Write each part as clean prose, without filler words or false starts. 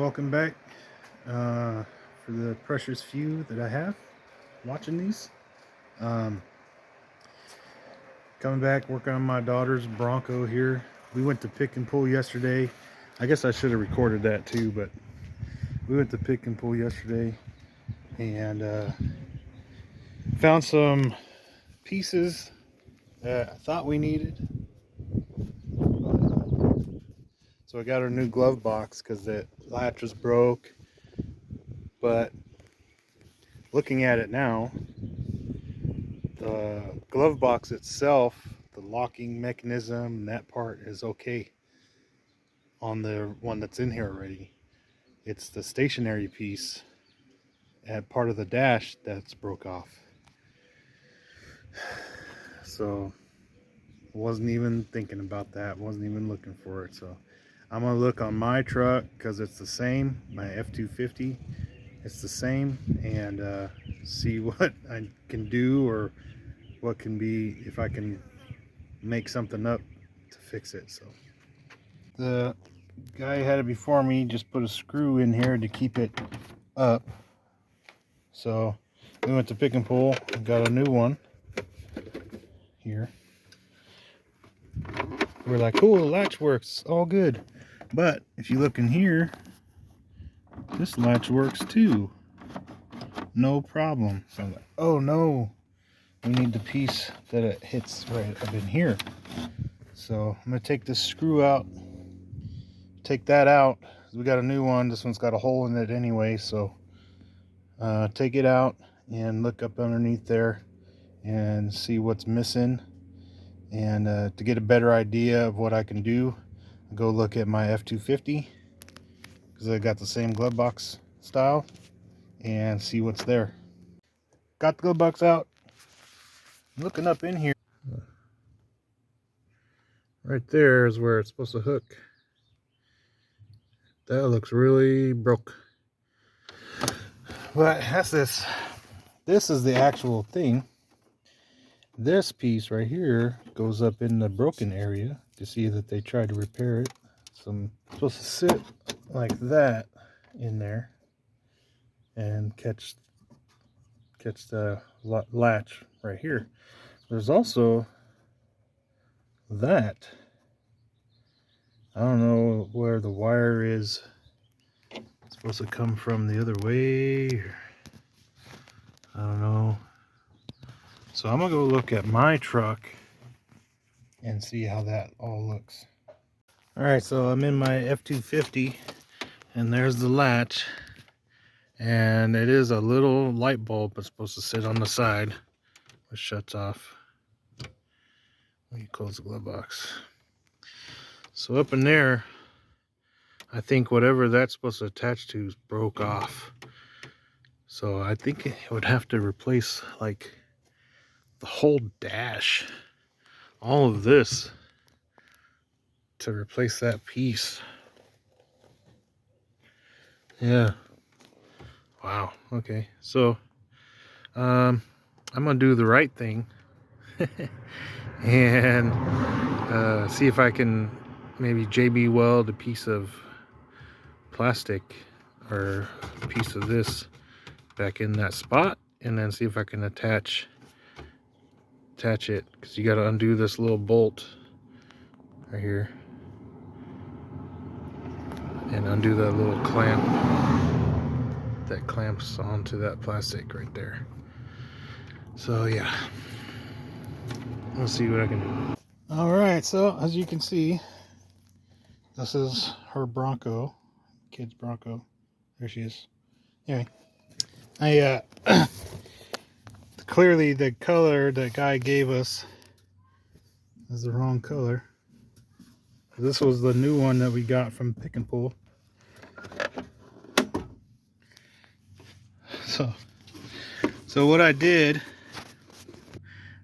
welcome back for the precious few that I have watching these. Coming back, working on my daughter's Bronco here. We went to pick and pull yesterday. I guess I should have recorded that too, but we went to pick and pull yesterday and found some pieces that I thought we needed. So I got our new glove box because the latch was broke. But looking at it now, the glove box itself, the locking mechanism, that part is okay on the one that's in here already. It's the stationary piece at part of the dash that's broke off. So wasn't even thinking about that, wasn't even looking for it. So I'm gonna look on my truck because it's the same, my F-250. It's the same, and see what I can do or what can be, if I can make something up to fix it. So the guy who had it before me just put a screw in here to keep it up. So we went to pick and pull and got a new one here. We're like, cool, the latch works, all good. But if you look in here, this latch works too, no problem. So I'm like, oh no, we need the piece that it hits right up in here. So I'm gonna take this screw out, take that out. We got a new one. This one's got a hole in it anyway, so take it out and look up underneath there and see what's missing, and to get a better idea of what I can do, go look at my F-250 because I got the same glove box style, and see what's there. Got the glove box out, looking up in here. Right there is where it's supposed to hook. That looks really broke. But that's this. This is the actual thing. This piece right here goes up in the broken area. To see that they tried to repair it. So I'm supposed to sit like that in there and catch the latch right here. There's also that. I don't know where the wire is. It's supposed to come from the other way. I don't know. So I'm gonna go look at my truck and see how that all looks. All right, so I'm in my F-250 and there's the latch, and it is a little light bulb that's supposed to sit on the side, which shuts off when you close the glove box. So up in there, I think whatever that's supposed to attach to is broke off. So I think it would have to replace like the whole dash, all of this, to replace that piece. Yeah. Wow. Okay. So I'm gonna do the right thing and see if I can maybe JB weld a piece of plastic or a piece of this back in that spot, and then see if I can attach it, because you got to undo this little bolt right here and undo that little clamp that clamps onto that plastic right there. So yeah, let's see what I can do. All right, so as you can see, this is her Bronco, kid's Bronco. There she is. Anyway, I clearly the color the guy gave us is the wrong color. This was the new one that we got from Pick and Pull. So what I did,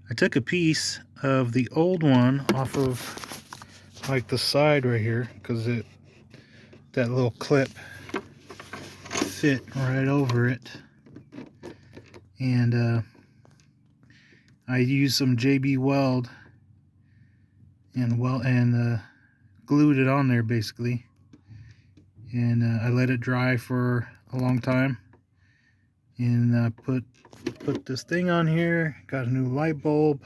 I took a piece of the old one off of like the side right here, because that little clip fit right over it, and I used some JB weld and glued it on there basically, and I let it dry for a long time, and put this thing on here. Got a new light bulb,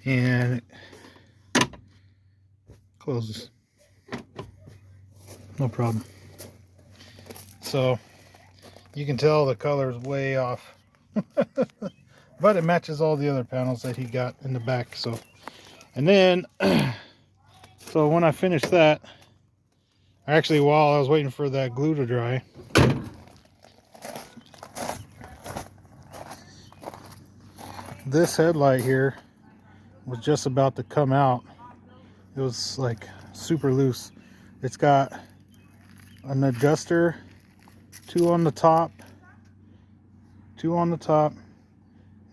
and it closes, no problem. So you can tell the color is way off. But it matches all the other panels that he got in the back. So, and then so when I finished that, actually while I was waiting for that glue to dry, this headlight here was just about to come out. It was like super loose. It's got an adjuster, two on the top,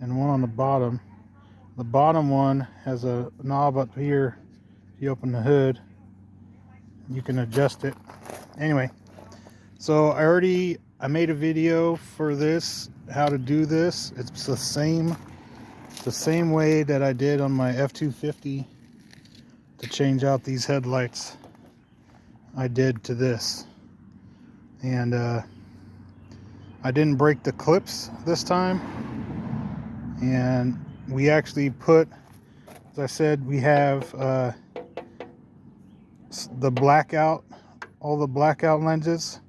and one on the bottom. The bottom one has a knob up here. If you open the hood, you can adjust it. Anyway, so I made a video for this, how to do this. It's the same way that I did on my F-250 to change out these headlights. I did to this, and I didn't break the clips this time. And we actually put, as I said, we have the blackout, all the blackout lenses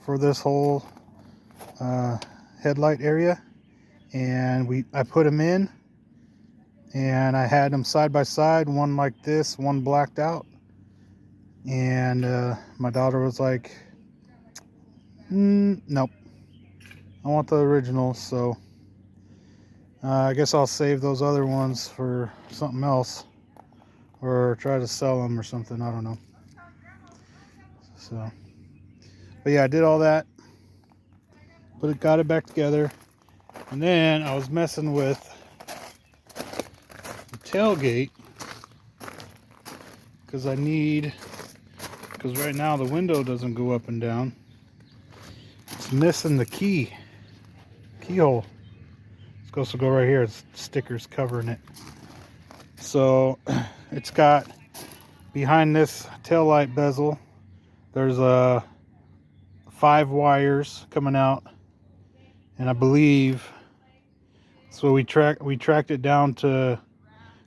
for this whole headlight area, and I put them in, and I had them side by side, one like this, one blacked out. And my daughter was like, nope, I want the original. So I guess I'll save those other ones for something else, or try to sell them or something, I don't know. So, but yeah, I did all that, got it back together, and then I was messing with the tailgate, because right now the window doesn't go up and down. It's missing the keyhole. It's supposed to go right here. It's stickers covering it. So it's got, behind this tail light bezel, there's 5 wires coming out, and I believe so. We tracked it down to,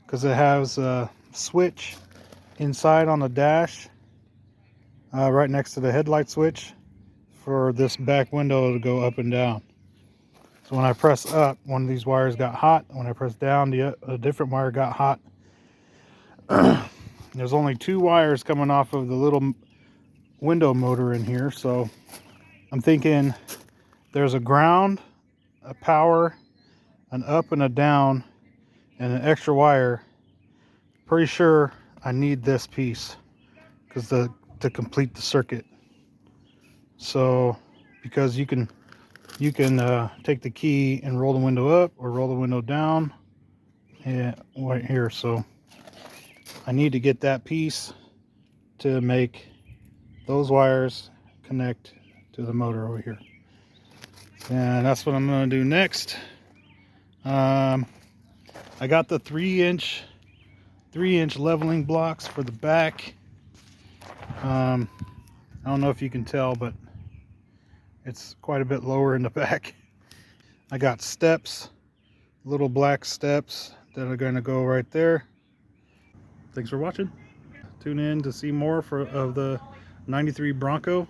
because it has a switch inside on the dash, right next to the headlight switch, for this back window to go up and down. So when I press up, one of these wires got hot. When I press down, a different wire got hot. There's only 2 wires coming off of the little window motor in here, so I'm thinking there's a ground, a power, an up and a down, and an extra wire. Pretty sure I need this piece because to complete the circuit. So because you can take the key and roll the window up or roll the window down, and right here. So I need to get that piece to make those wires connect to the motor over here, and that's what I'm going to do next. I got the 3-inch leveling blocks for the back. I don't know if you can tell, but it's quite a bit lower in the back. I got steps, little black steps that are going to go right there. Thanks for watching. Tune in to see more of the '93 Bronco.